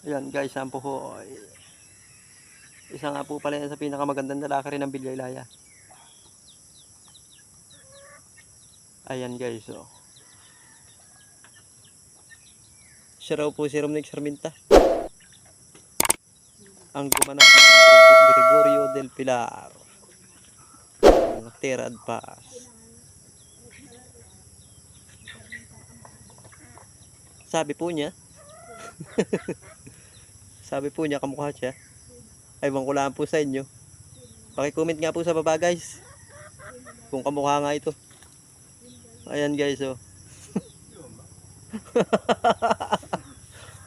Ayan guys, yan po ho. Isa nga po pala yan sa pinakamagandang lalaki rin ng Bilyay-Laya. Ayan guys, oh. Siya raw po si Romnick Sarminta. Ang gumanap ng Gregorio del Pilar. Ang Terad Pass. Sabi po niya, kamukha siya. Ewan ko lang po sa inyo. Paki-comment nga po sa baba guys kung kamukha nga ito. Ayan guys, oh.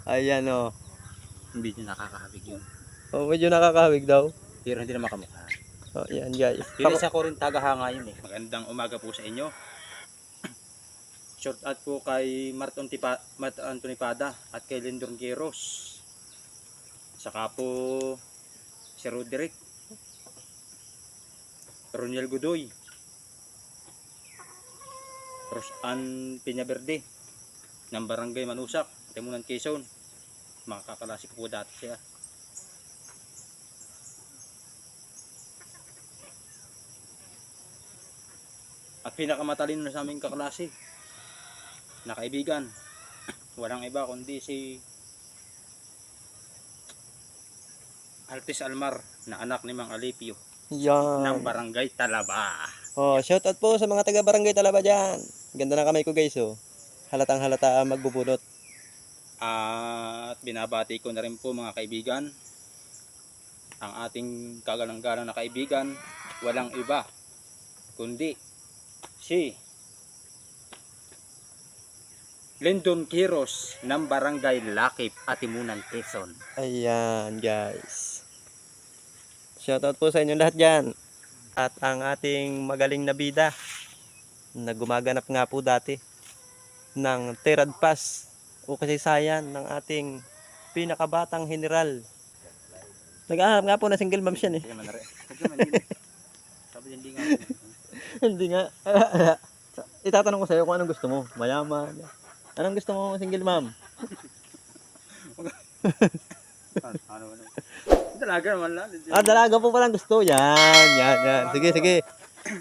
Ayan, oh. Medyo nakakahawig yun. Oh, medyo nakakahawig daw. Pero hindi na makamukha. Oh, ayan guys. Pero isa ko rin tagahanga yun eh. Magandang umaga po sa inyo. Short out po kay Mart Anthony Pada at kay Lindon Quiros. Saka po si Roderick, Roniel Godoy, Rosan Peñaverde ng Barangay Manusak, Timunan, Quezon. Mga kakalasi ko po dati siya. At pinakamatalino na sa aming kaklase na kaibigan, walang iba kundi si Altis Almar na anak ni Mang Alipio Yan. ng Barangay Talaba. Oh, shout out po sa mga taga Barangay Talaba dyan. Ganda ng kamay ko guys, oh. Halatang halata magbubunot. At binabati ko na rin po mga kaibigan, ang ating kagalang-galang na kaibigan, walang iba kundi si Lindon Quiros ng Barangay Lakip at Timunan, Quezon. Ayan guys. Shout out po sa inyo lahat dyan. At ang ating magaling na bida na gumaganap nga po dati ng Terad Pass o kasaysayan ng ating pinakabatang general. Nag-aharap nga po na single mom siya eh. Sabi hindi nga. Hindi nga. Itatanong ko sa iyo kung anong gusto mo. Mayaman. Anong gusto mo single mom? Ano? Dalaga naman lang. Ah, dalaga po palang gusto. Yan. Sige.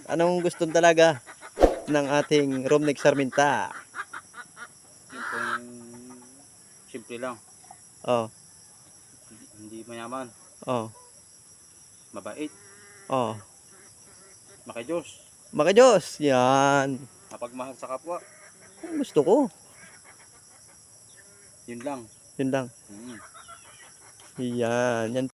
Anong gustong dalaga ng ating Romnick Sarminta? Yung simple lang. Oh. Hindi mayaman. Oh. Mabait. Oh. Makijos. Makajos. Yan. Mapagmahal sa kapwa. Ang gusto ko. Yun lang. Yun lang. Yan. Yan